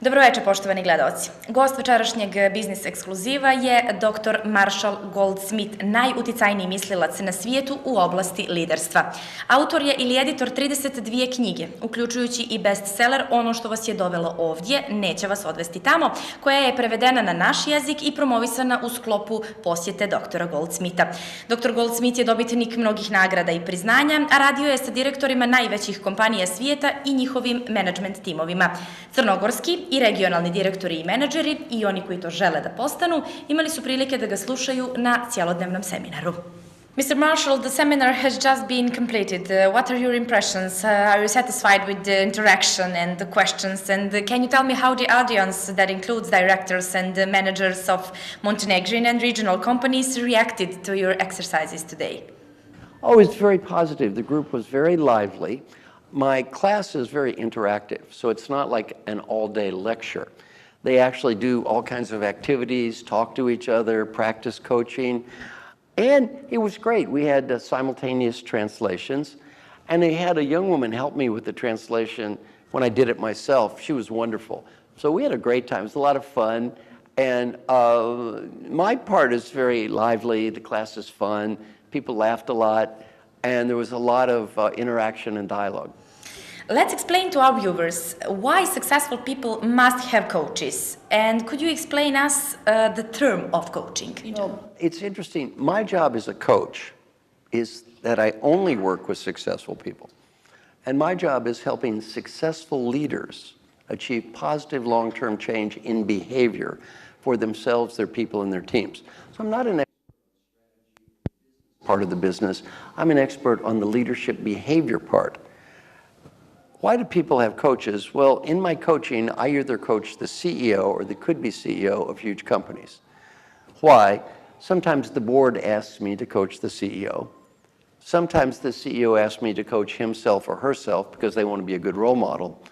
Dobroveče, poštovani gledaoci. Gost večerašnjeg biznis ekskluziva je dr. Maršal Goldsmit, najuticajniji mislilac na svijetu u oblasti liderstva. Autor je ili editor 32 knjige, uključujući i bestseller Ono što vas je dovelo ovdje, neće vas odvesti tamo, koja je prevedena na naš jezik i promovisana u sklopu posjete dr. Goldsmita. Dr. Goldsmit je dobitnik mnogih nagrada i priznanja, a radio je sa direktorima najvećih kompanija svijeta i njihovim menadžment timovima. Crnogorski i regionalni direktori i menadžeri i oni koji to žele da postanu imali su prilike da ga slušaju na cjelodnevnom seminaru. Mr. Marshall, the seminar has just been completed. What are your impressions? Are you satisfied with the interaction and the questions? And can you tell me how the audience, that includes directors and managers of Montenegrin and regional companies, reacted to your exercises today? Oh, it's very positive. The group was very lively. My class is very interactive, so it's not like an all-day lecture. They actually do all kinds of activities, talk to each other, practice coaching, and it was great. We had simultaneous translations, and they had a young woman help me with the translation when I did it myself. She was wonderful. So we had a great time. It was a lot of fun, and my part is very lively. The class is fun. People laughed a lot, and there was a lot of interaction and dialogue. Let's explain to our viewers why successful people must have coaches. And could you explain us the term of coaching? It's interesting. My job as a coach is that I only work with successful people. And my job is helping successful leaders achieve positive long-term change in behavior for themselves, their people, and their teams. So I'm not an part of the business. I'm an expert on the leadership behavior part. Why do people have coaches? Well, in my coaching, I either coach the CEO or the could-be CEO of huge companies. Why? Sometimes the board asks me to coach the CEO. Sometimes the CEO asks me to coach himself or herself because they want to be a good role model.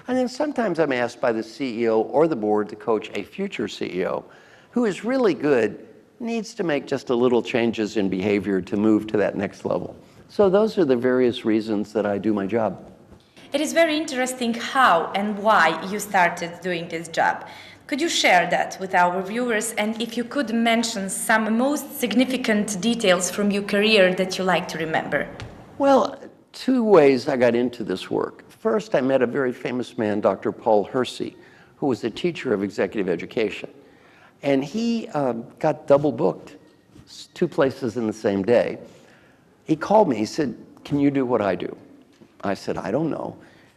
And then sometimes I'm asked by the CEO or the board to coach a future CEO who is really good, needs to make just a little changes in behavior to move to that next level. So those are the various reasons that I do my job. It is very interesting how and why you started doing this job. Could you share that with our viewers, and if you could mention some most significant details from your career that you like to remember? Well, two ways I got into this work. First, I met a very famous man, Dr. Paul Hersey, who was a teacher of executive education. And he got double booked, two places in the same day. He called me, he said, "Can you do what I do?" I said, "I don't know."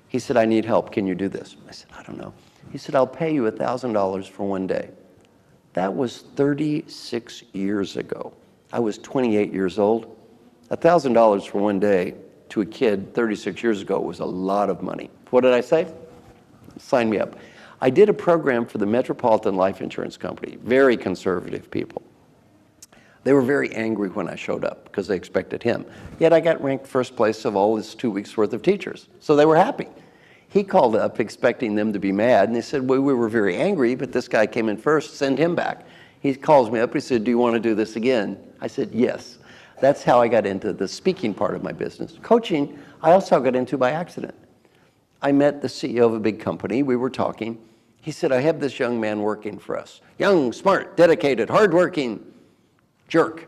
He said, "I need help. Can you do this?" I said, "I don't know." He said, "I'll pay you $1,000 for one day." That was 36 years ago. I was 28 years old. $1,000 for one day to a kid 36 years ago was a lot of money. What did I say? Sign me up. I did a program for the Metropolitan Life Insurance Company, very conservative people. They were very angry when I showed up because they expected him. Yet I got ranked first place of all his 2 weeks' worth of teachers. So they were happy. He called up expecting them to be mad, and they said, "Well, we were very angry, but this guy came in first, send him back." He calls me up, he said, "Do you want to do this again?" I said, "Yes." That's how I got into the speaking part of my business. Coaching, I also got into by accident. I met the CEO of a big company. We were talking. He said, "I have this young man working for us. Young, smart, dedicated, hardworking jerk."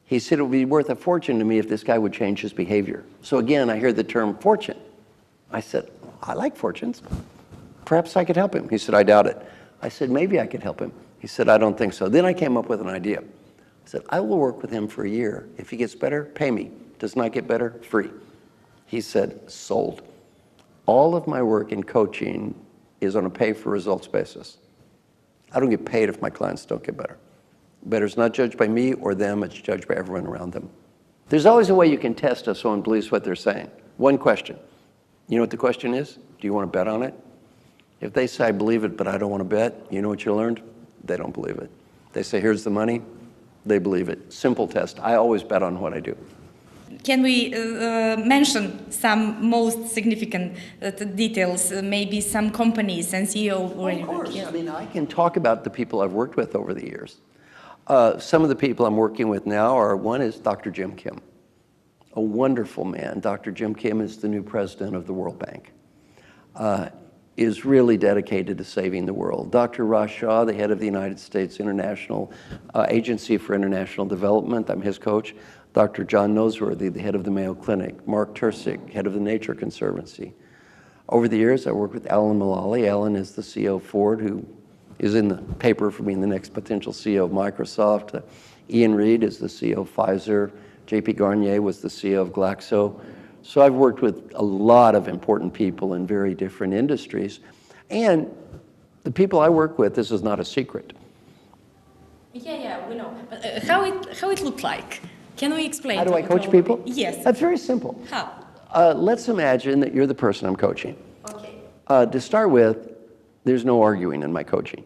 He said, "It would be worth a fortune to me if this guy would change his behavior." So again, I hear the term fortune. I said, "I like fortunes. Perhaps I could help him." He said, "I doubt it." I said, "Maybe I could help him." He said, "I don't think so." Then I came up with an idea. I said, "I will work with him for a year. If he gets better, pay me. Does not get better, free." He said, "Sold." All of my work in coaching is on a pay-for-results basis. I don't get paid if my clients don't get better. Better is not judged by me or them, it's judged by everyone around them. There's always a way you can test if someone believes what they're saying. One question. You know what the question is? Do you want to bet on it? If they say, "I believe it, but I don't want to bet," you know what you learned? They don't believe it. They say, "Here's the money," they believe it. Simple test. I always bet on what I do. Can we mention some most significant details, maybe some companies and CEO? Of course. I mean, I can talk about the people I've worked with over the years. Some of the people I'm working with now are, one is Dr. Jim Kim, a wonderful man. Dr. Jim Kim is the new president of the World Bank. is really dedicated to saving the world. Dr. Raj Shah, the head of the United States International Agency for International Development, I'm his coach. Dr. John Noseworthy, the head of the Mayo Clinic. Mark Tursick, head of the Nature Conservancy. Over the years, I worked with Alan Mulally. Alan is the CEO of Ford, who is in the paper for being the next potential CEO of Microsoft. Ian Reed is the CEO of Pfizer. JP Garnier was the CEO of Glaxo. So I've worked with a lot of important people in very different industries. And the people I work with, this is not a secret. Yeah, we know. But how it looked like? Can we explain? How do I coach people? Yes. That's very simple. How? Let's imagine that you're the person I'm coaching. Okay. To start with, there's no arguing in my coaching.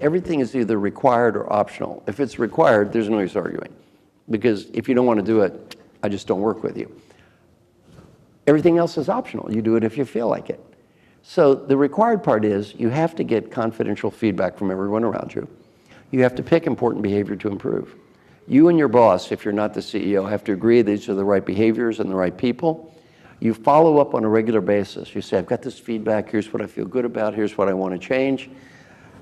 Everything is either required or optional. If it's required, there's no use arguing. Because if you don't want to do it, I just don't work with you. Everything else is optional. You do it if you feel like it. So the required part is you have to get confidential feedback from everyone around you. You have to pick important behavior to improve. You and your boss, if you're not the CEO, have to agree these are the right behaviors and the right people. You follow up on a regular basis. You say, I've got this feedback, here's what I feel good about, here's what I want to change.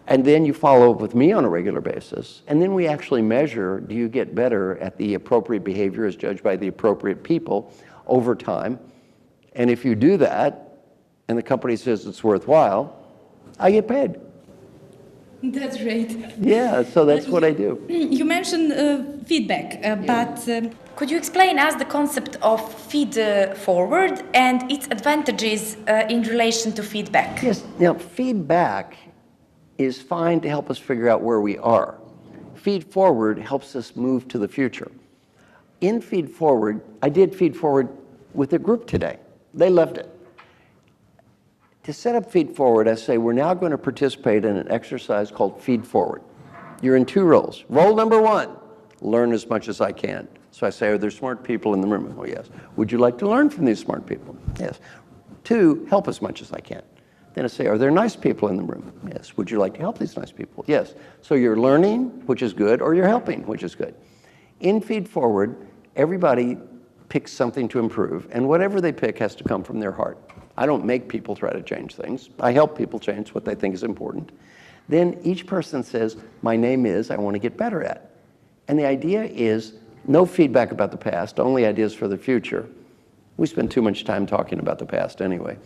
And then you follow up with me on a regular basis. And then we actually measure, do you get better at the appropriate behavior as judged by the appropriate people over time? And if you do that, and the company says it's worthwhile, I get paid. That's great. Yeah, so that's what I do. You mentioned feedback, but could you explain us the concept of feed forward and its advantages in relation to feedback? Yes, now feedback is fine to help us figure out where we are. Feed forward helps us move to the future. In feed forward, I did feed forward with a group today. They loved it. To set up feed forward, I say we're now going to participate in an exercise called feed forward. You're in two roles. Role number one, learn as much as I can. So I say, are there smart people in the room? Oh, yes. Would you like to learn from these smart people? Yes. Two, help as much as I can. Then I say, are there nice people in the room? Yes. Would you like to help these nice people? Yes. So you're learning, which is good, or you're helping, which is good. In feed forward, everybody picks something to improve, and whatever they pick has to come from their heart. I don't make people try to change things. I help people change what they think is important. Then each person says, my name is, I want to get better at. And the idea is no feedback about the past, only ideas for the future. We spend too much time talking about the past anyway.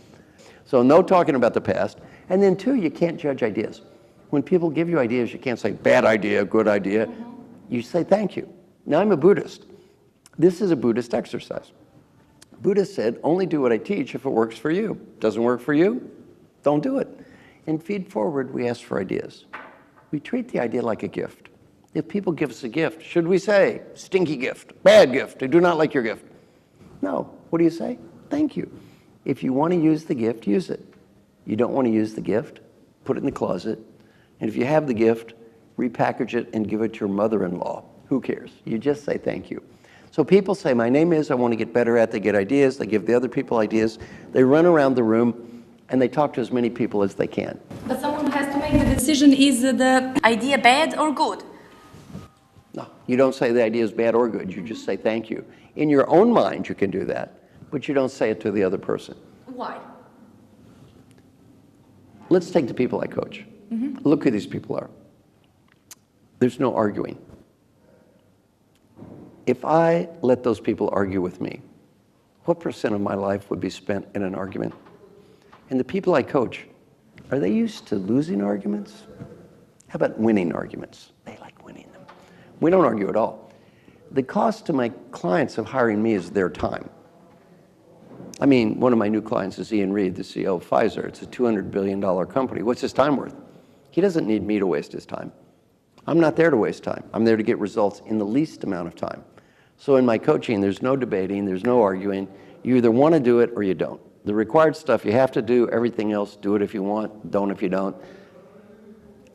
So no talking about the past. And then two, you can't judge ideas. When people give you ideas, you can't say bad idea, good idea. You say thank you. Now I'm a Buddhist. This is a Buddhist exercise. Buddha said, only do what I teach if it works for you. Doesn't work for you? Don't do it. In feed forward, we ask for ideas. We treat the idea like a gift. If people give us a gift, should we say, stinky gift, bad gift, I do not like your gift? No. What do you say? Thank you. If you want to use the gift, use it. You don't want to use the gift, put it in the closet. And if you have the gift, repackage it and give it to your mother-in-law. Who cares? You just say thank you. So people say, my name is, I want to get better at, they get ideas, they give the other people ideas, they run around the room, and they talk to as many people as they can. But someone has to make the decision, is the idea bad or good? No, you don't say the idea is bad or good, you just say thank you. In your own mind, you can do that, but you don't say it to the other person. Why? Let's take the people I coach. Look who these people are. There's no arguing. If I let those people argue with me, what % of my life would be spent in an argument? And the people I coach, are they used to losing arguments? How about winning arguments? They like winning them. We don't argue at all. The cost to my clients of hiring me is their time. I mean, one of my new clients is Ian Reed, the CEO of Pfizer. It's a $200 billion company. What's his time worth? He doesn't need me to waste his time. I'm not there to waste time. I'm there to get results in the least amount of time. So in my coaching, there's no debating, there's no arguing. You either want to do it or you don't. The required stuff you have to do, everything else, do it if you want, don't if you don't.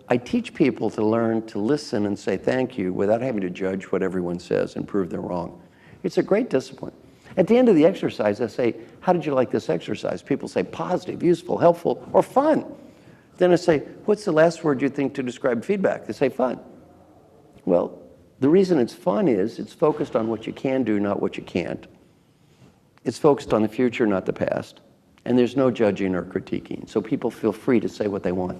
I teach people to learn to listen and say thank you without having to judge what everyone says and prove they're wrong. It's a great discipline. At the end of the exercise, I say, how did you like this exercise? People say positive, useful, helpful, or fun. Then I say, what's the last word you think to describe feedback? They say fun. Well, the reason it's fun is it's focused on what you can do, not what you can't. It's focused on the future, not the past. And there's no judging or critiquing, so people feel free to say what they want.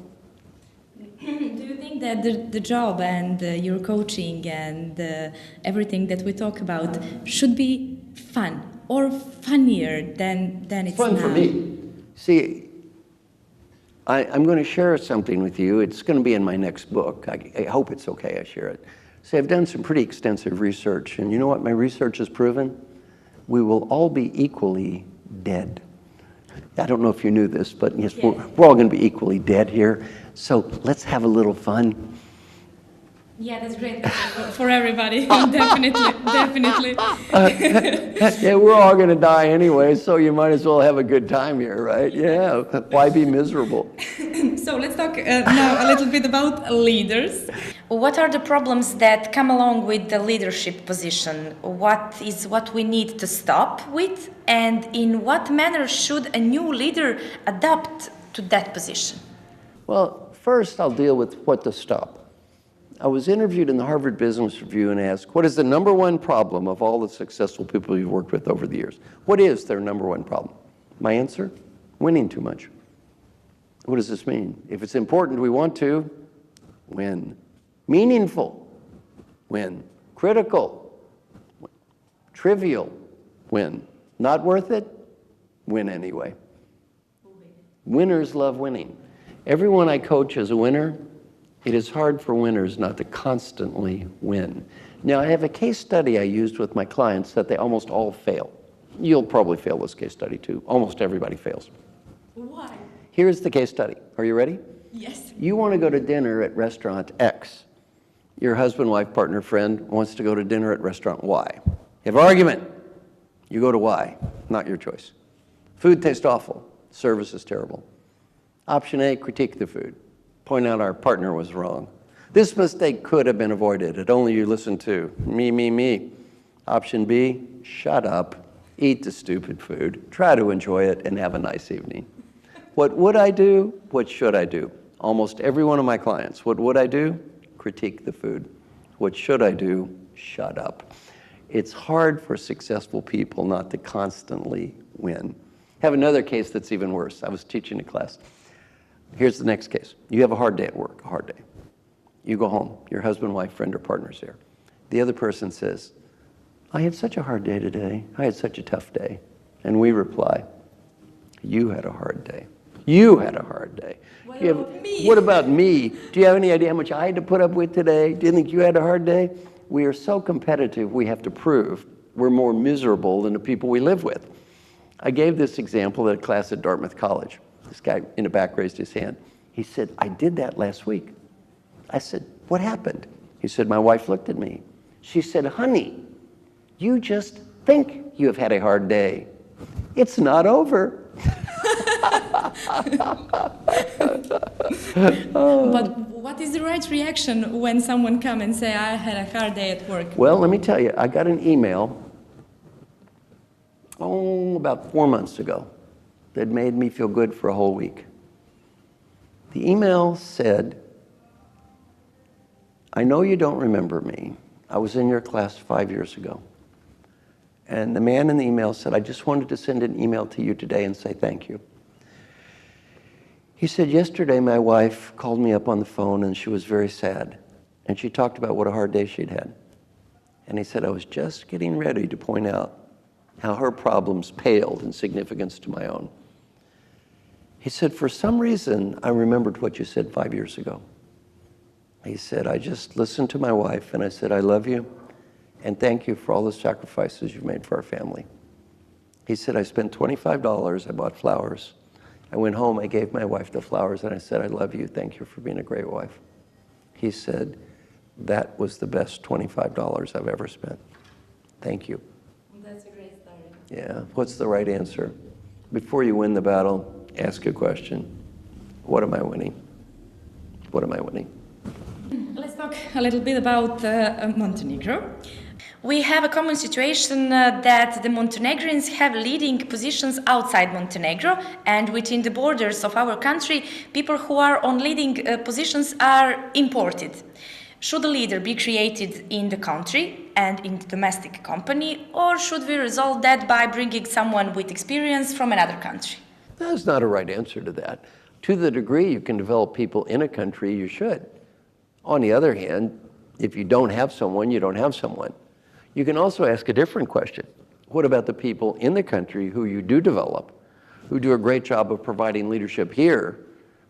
Do you think that the job and your coaching and everything that we talk about should be fun or funnier than it's Fun now? for me. See, I'm going to share something with you. It's going to be in my next book. I hope it's okay I share it. See, I've done some pretty extensive research, and you know what my research has proven? We will all be equally dead. I don't know if you knew this, but yes, we're all going to be equally dead here. So let's have a little fun. Yeah, that's great for everybody. Definitely. Yeah, we're all going to die anyway, so you might as well have a good time here, right? Yeah, why be miserable? So let's talk now a little bit about leaders. What are the problems that come along with the leadership position? What is what we need to stop with? And in what manner should a new leader adapt to that position? Well, first I'll deal with what to stop. I was interviewed in the Harvard Business Review and asked, what is the number one problem of all the successful people you've worked with over the years? What is their number one problem? My answer? Winning too much. What does this mean? If it's important, we want to win. Meaningful, win. Critical, win. Trivial, win. Not worth it, win anyway. Winners love winning. Everyone I coach is a winner. It is hard for winners not to constantly win. Now, I have a case study I used with my clients that they almost all fail. You'll probably fail this case study too. Almost everybody fails. Why? Here's the case study. Are you ready? Yes. You want to go to dinner at restaurant X. Your husband, wife, partner, friend wants to go to dinner at restaurant Y. You have an argument. You go to Y. Not your choice. Food tastes awful. Service is terrible. Option A, critique the food. Point out our partner was wrong. This mistake could have been avoided if only you listened to me. Option B, shut up, eat the stupid food, try to enjoy it, and have a nice evening. What would I do? What should I do? Almost every one of my clients, what would I do? Critique the food. What should I do? Shut up. It's hard for successful people not to constantly win. I have another case that's even worse. I was teaching a class. Here's the next case. You have a hard day at work, a hard day. You go home. Your husband, wife, friend, or partner's there. The other person says, I had such a hard day today. I had such a tough day. And we reply, you had a hard day. You had a hard day. What about me? What about me? Do you have any idea how much I had to put up with today? Do you think you had a hard day? We are so competitive, we have to prove we're more miserable than the people we live with. I gave this example at a class at Dartmouth College. This guy in the back raised his hand. He said, I did that last week. I said, what happened? He said, my wife looked at me. She said, honey, you just think you have had a hard day. It's not over. But what is the right reaction when someone comes and say, I had a hard day at work? Well, let me tell you, I got an email, about 4 months ago that made me feel good for a whole week. The email said, I know you don't remember me. I was in your class 5 years ago. And the man in the email said, I just wanted to send an email to you today and say thank you. He said, yesterday my wife called me up on the phone and she was very sad. And she talked about what a hard day she'd had. And he said, I was just getting ready to point out how her problems paled in significance to my own. He said, for some reason, I remembered what you said 5 years ago. He said, I just listened to my wife and I said, I love you and thank you for all the sacrifices you've made for our family. He said, I spent $25, I bought flowers. I went home, I gave my wife the flowers and I said, I love you, thank you for being a great wife. He said, that was the best $25 I've ever spent. Thank you. That's a great story. Yeah, what's the right answer? Before you win the battle, ask a question. What am I winning? What am I winning? Let's talk a little bit about Montenegro. We have a common situation that the Montenegrins have leading positions outside Montenegro, and within the borders of our country, people who are on leading positions are imported. Should a leader be created in the country and in the domestic company, or should we resolve that by bringing someone with experience from another country? That's not a right answer to that. To the degree you can develop people in a country, you should. On the other hand, if you don't have someone, you don't have someone. You can also ask a different question. What about the people in the country who you do develop, who do a great job of providing leadership here?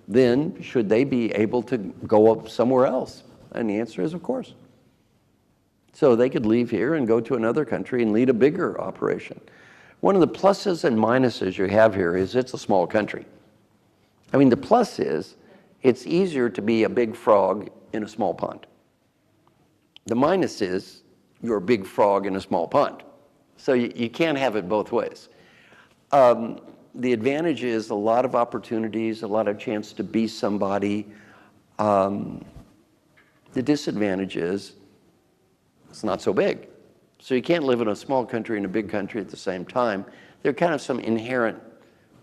Then should they be able to go up somewhere else? And the answer is, of course. So they could leave here and go to another country and lead a bigger operation. One of the pluses and minuses you have here is it's a small country. I mean, the plus is it's easier to be a big frog in a small pond. The minus is you're a big frog in a small pond. So you can't have it both ways. The advantage is a lot of opportunities, a lot of chance to be somebody. The disadvantage is it's not so big. So you can't live in a small country and a big country at the same time. There are kind of some inherent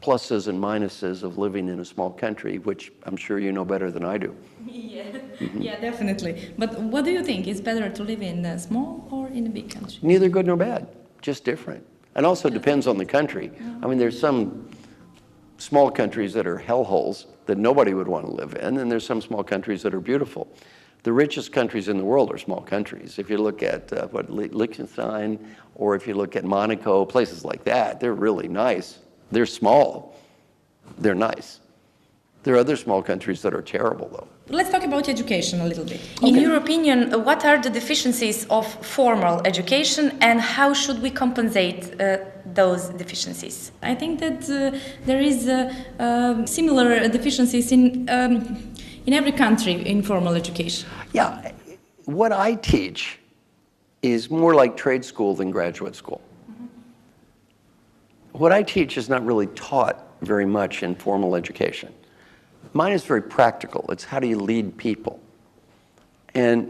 pluses and minuses of living in a small country, which I'm sure you know better than I do. Yeah, yeah, definitely. But what do you think? Is better to live in a small or in a big country? Neither good nor bad, just different. And also depends on the country. I mean, there's some small countries that are hellholes that nobody would want to live in, and there's some small countries that are beautiful. The richest countries in the world are small countries. If you look at Liechtenstein, or if you look at Monaco, places like that, they're really nice. They're small. They're nice. There are other small countries that are terrible, though. Let's talk about education a little bit. In your opinion, what are the deficiencies of formal education and how should we compensate those deficiencies? I think that there is similar deficiencies in every country in formal education. Yeah, what I teach is more like trade school than graduate school. What I teach is not really taught very much in formal education. Mine is very practical. It's how do you lead people? And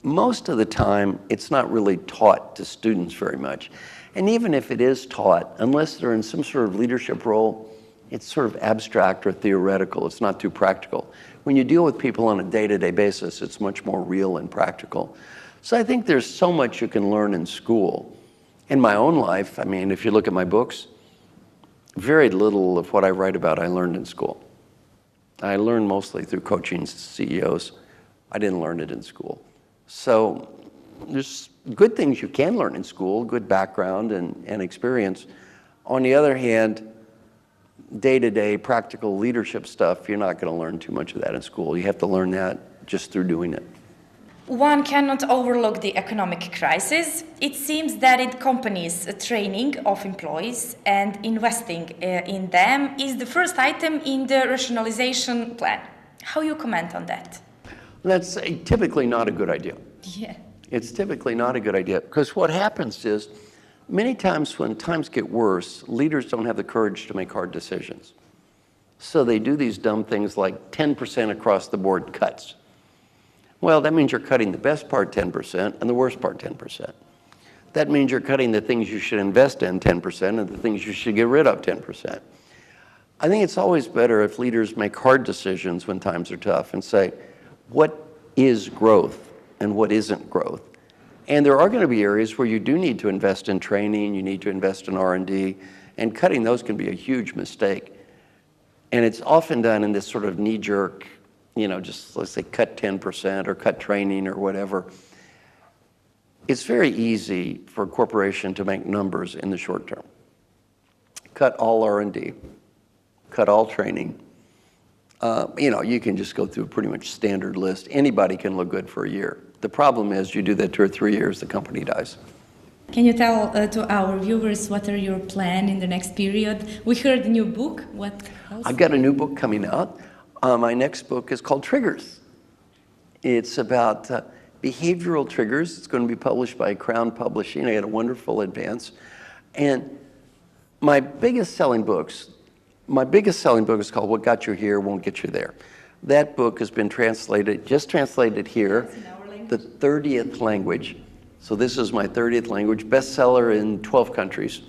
most of the time, it's not really taught to students very much. And even if it is taught, unless they're in some sort of leadership role, it's sort of abstract or theoretical. It's not too practical. When you deal with people on a day-to-day basis, it's much more real and practical. So I think there's so much you can learn in school. In my own life, I mean, if you look at my books, very little of what I write about I learned in school. I learned mostly through coaching CEOs. I didn't learn it in school. So there's good things you can learn in school, good background and experience. On the other hand, day-to-day practical leadership stuff, you're not going to learn too much of that in school. You have to learn that just through doing it. One cannot overlook the economic crisis. It seems that in companies, training of employees and investing in them is the first item in the rationalization plan. How you comment on that? That's typically not a good idea. Yeah. It's typically not a good idea because what happens is many times when times get worse, leaders don't have the courage to make hard decisions. So they do these dumb things like 10% across the board cuts. Well, that means you're cutting the best part 10% and the worst part 10%. That means you're cutting the things you should invest in 10% and the things you should get rid of 10%. I think it's always better if leaders make hard decisions when times are tough and say, what is growth and what isn't growth? And there are going to be areas where you do need to invest in training, you need to invest in R&D, and cutting those can be a huge mistake. And it's often done in this sort of knee-jerk, you know, just let's say cut 10% or cut training or whatever. It's very easy for a corporation to make numbers in the short term. Cut all R&D, cut all training. You know, you can just go through a pretty much standard list. Anybody can look good for a year. The problem is you do that 2 or 3 years, the company dies. Can you tell to our viewers what are your plans in the next period? We heard a new book. What else? I've got a new book coming out. My next book is called Triggers. It's about behavioral triggers. It's going to be published by Crown Publishing. I had a wonderful advance. And my biggest selling book is called What Got You Here Won't Get You There. That book has been translated, just translated here, the 30th language. So this is my 30th language, bestseller in 12 countries.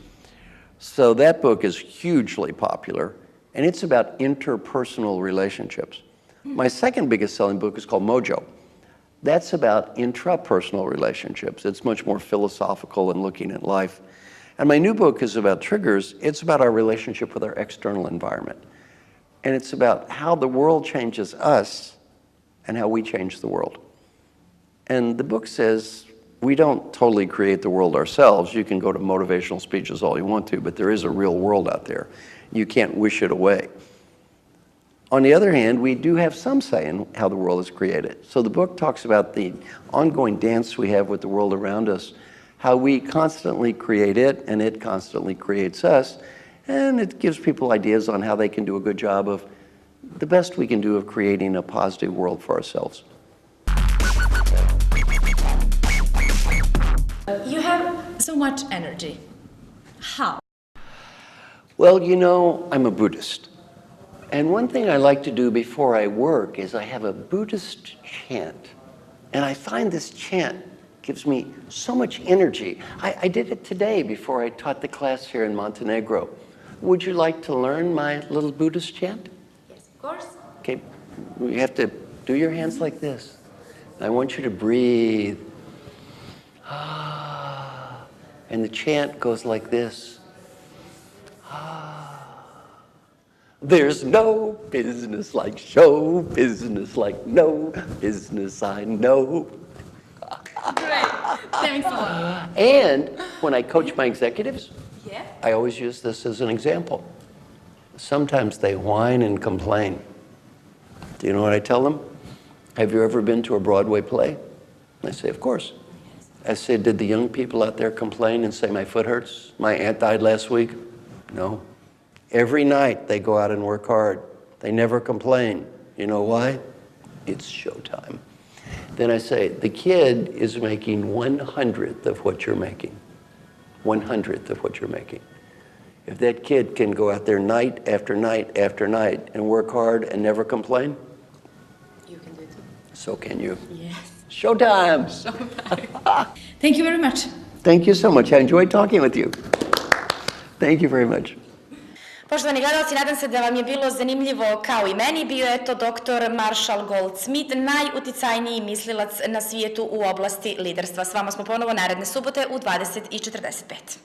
So that book is hugely popular. And it's about interpersonal relationships. My second biggest selling book is called Mojo. That's about intrapersonal relationships. It's much more philosophical and looking at life. And my new book is about triggers. It's about our relationship with our external environment. And it's about how the world changes us and how we change the world. And the book says we don't totally create the world ourselves. You can go to motivational speeches all you want to, but there is a real world out there. You can't wish it away. On the other hand, we do have some say in how the world is created. So the book talks about the ongoing dance we have with the world around us, how we constantly create it and it constantly creates us, and it gives people ideas on how they can do a good job of the best we can do of creating a positive world for ourselves. You have so much energy. How? Well, you know, I'm a Buddhist. And one thing I like to do before I work is I have a Buddhist chant. And I find this chant gives me so much energy. I did it today before I taught the class here in Montenegro. Would you like to learn my little Buddhist chant? Yes, of course. Okay, you have to do your hands like this. I want you to breathe. And the chant goes like this. There's no business like show business, like no business I know. Great. Thanks a lot. And when I coach my executives, Yeah. I always use this as an example. Sometimes they whine and complain. Do you know what I tell them? Have you ever been to a Broadway play? I say, of course. I say, did the young people out there complain and say, my foot hurts? My aunt died last week? No. Every night they go out and work hard. They never complain. You know why? It's showtime. Then I say, the kid is making 1/100th of what you're making. 1/100th of what you're making. If that kid can go out there night after night after night and work hard and never complain, You can do it. so can you. Yes. Showtime! Thank you very much. Thank you so much. I enjoyed talking with you. Thank you very much. Poštovani gledalci, nadam se da vam je bilo zanimljivo kao i meni. Bio je to doktor Maršal Goldsmit, najuticajniji mislilac na svijetu u oblasti liderstva. S vama smo ponovo naredne subote u 20:45.